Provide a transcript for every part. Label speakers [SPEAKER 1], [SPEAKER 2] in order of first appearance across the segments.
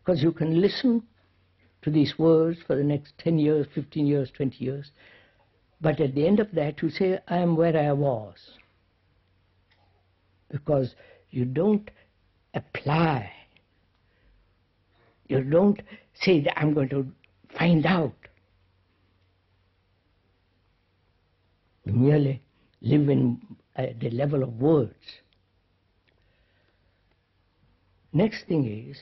[SPEAKER 1] Because you can listen to these words for the next 10 years, 15 years, 20 years, but at the end of that you say, I am where I was. Because you don't apply. You don't say that I'm going to find out. You merely live in the level of words. Next thing is,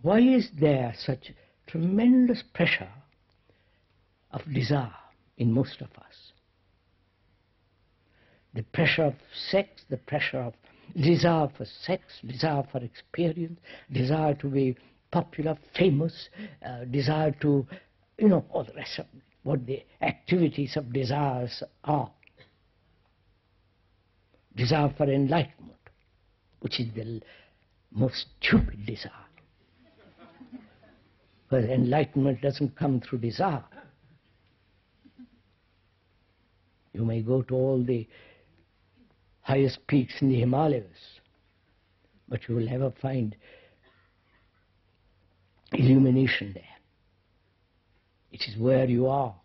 [SPEAKER 1] why is there such tremendous pressure of desire in most of us? The pressure of sex, the pressure of desire for sex, desire for experience, desire to be popular, famous, desire to, all the rest of what the activities of desires are. Desire for enlightenment, which is the most stupid desire. Because enlightenment doesn't come through desire. You may go to all the highest peaks in the Himalayas, but you will never find illumination there. It is where you are,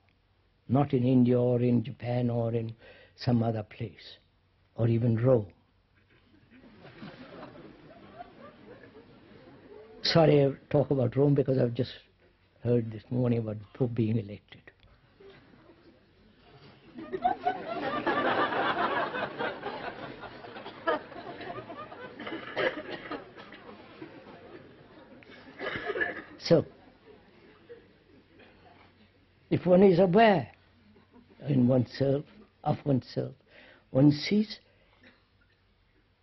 [SPEAKER 1] not in India or in Japan or in some other place, or even Rome. Sorry, I talk about Rome because I've just heard this morning about the Pope being elected. So, if one is aware in oneself, of oneself, one sees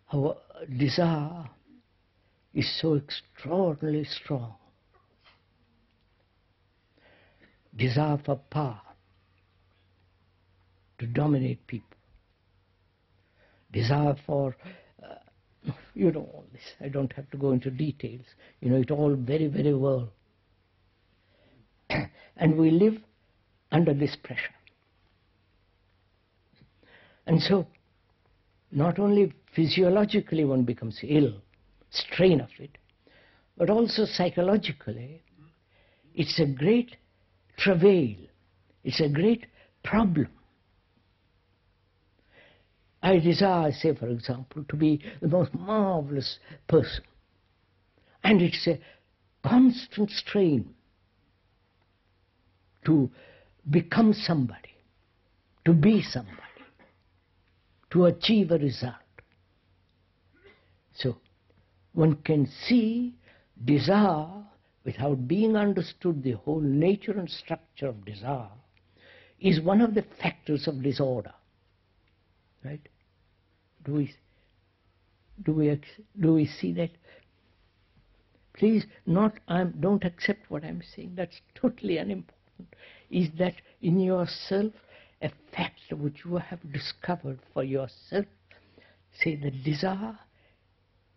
[SPEAKER 1] how desire is so extraordinarily strong. Desire for power, to dominate people. Desire for, you know all this. I don't have to go into details. You know it all very, very well. And we live under this pressure. And so, not only physiologically one becomes ill, strain of it, but also psychologically, it's a great travail, it's a great problem. I desire, say for example, to be the most marvelous person, and it's a constant strain to become somebody, to be somebody, to achieve a result. So, one can see desire without being understood the whole nature and structure of desire is one of the factors of disorder. Right? Do we see that? Please, don't accept what I'm saying. That's totally unimportant. Is that in yourself a fact which you have discovered for yourself? Say the desire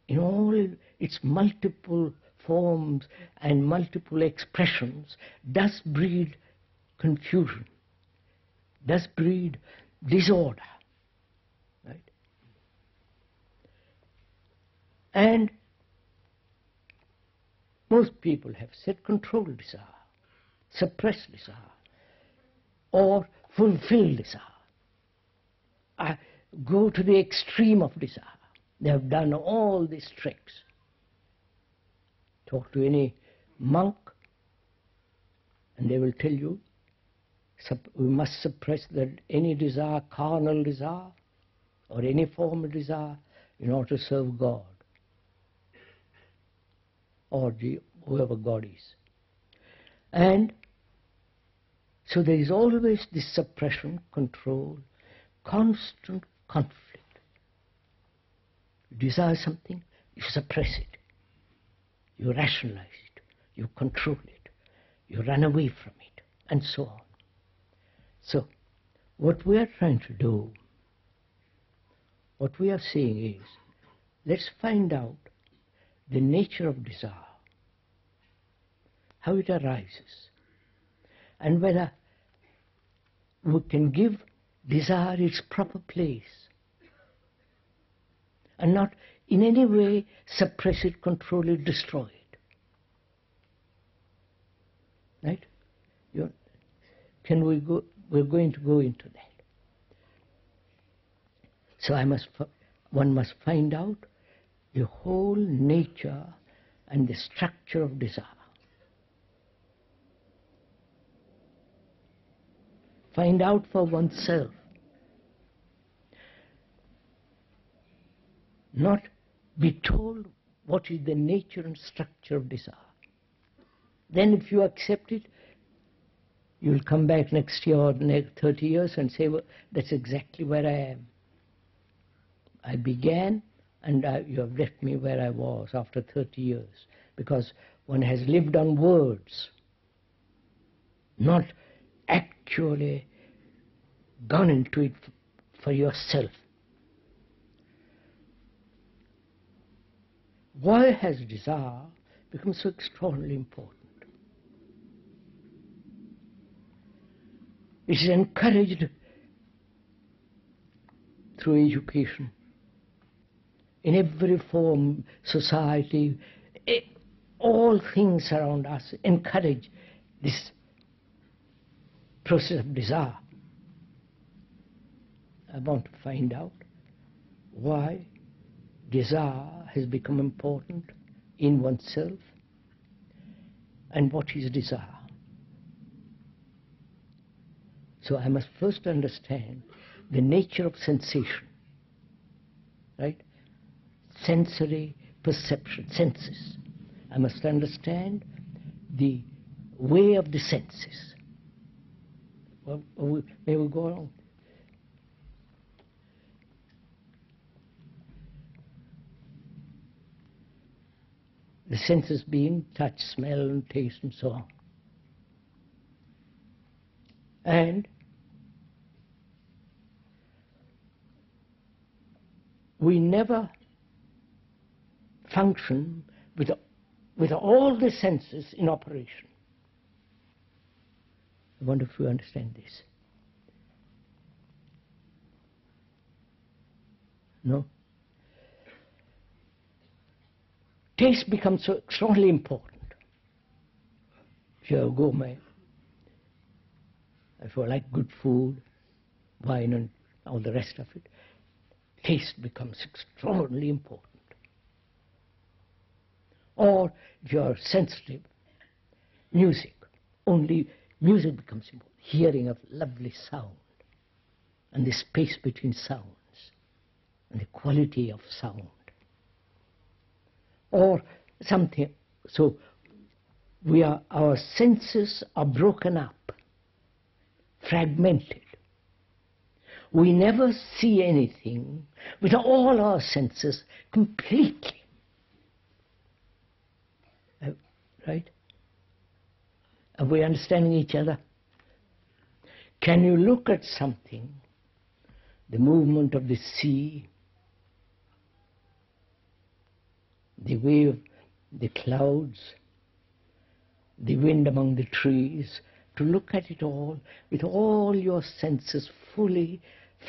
[SPEAKER 1] in all its multiple forms and multiple expressions does breed confusion, does breed disorder. Right? And most people have said control desire, suppress desire, or fulfill desire. Go to the extreme of desire. They have done all these tricks. Talk to any monk and they will tell you we must suppress any desire, carnal desire, or any form of desire in order to serve God, or whoever God is. And so there is always this suppression, control, constant conflict. You desire something, you suppress it, you rationalize it, you control it, you run away from it, and so on. So, what we are trying to do, what we are saying is, let's find out the nature of desire, how it arises, and whether we can give desire its proper place and not in any way suppress it, control it, destroy it. You, can we go? We're going to go into that. So one must find out the whole nature and the structure of desire. Find out for oneself. Not be told what is the nature and structure of desire. Then if you accept it, you'll come back next year or next 30 years and say, well, that's exactly where I am. I began and you have left me where I was after 30 years. Because one has lived on words, not actually gone into it for yourself. Why has desire become so extraordinarily important? It is encouraged through education. In every form, society, all things around us encourage this process of desire. I want to find out why desire has become important in oneself and what is desire. So I must first understand the nature of sensation, right? Sensory perception, senses. I must understand the way of the senses. Well, may we go on? The senses being touch, smell, and taste, and so on. And we never function with all the senses in operation. I wonder if you understand this. No? Taste becomes so extraordinarily important. If you're a gourmet, if you like good food, wine and all the rest of it, taste becomes extraordinarily important. Or if you're sensitive, music, only music becomes important. Hearing of lovely sound and the space between sounds and the quality of sound. Or something, so our senses are broken up, fragmented. We never see anything with all our senses completely. Right? Are we understanding each other? Can you look at something, the movement of the sea, the wave, the clouds, the wind among the trees, to look at it all with all your senses fully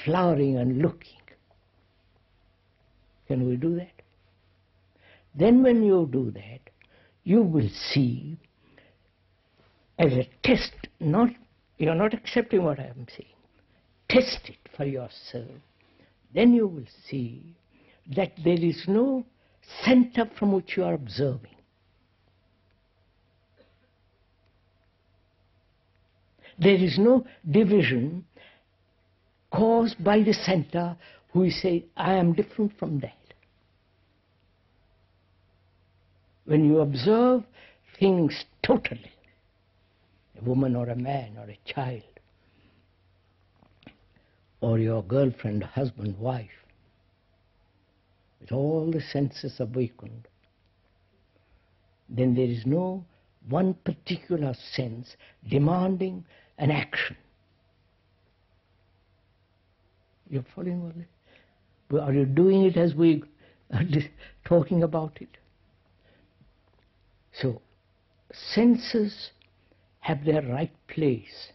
[SPEAKER 1] flowering and looking? Can we do that? Then when you do that, you will see as a test, you're not accepting what I am saying. Test it for yourself. Then you will see that there is no center from which you are observing. There is no division caused by the center who say, I am different from that. When you observe things totally, a woman or a man or a child, or your girlfriend, husband, wife, with all the senses awakened, then there is no one particular sense demanding an action. You're following all this? Are you doing it as we are talking about it? So, senses have their right place.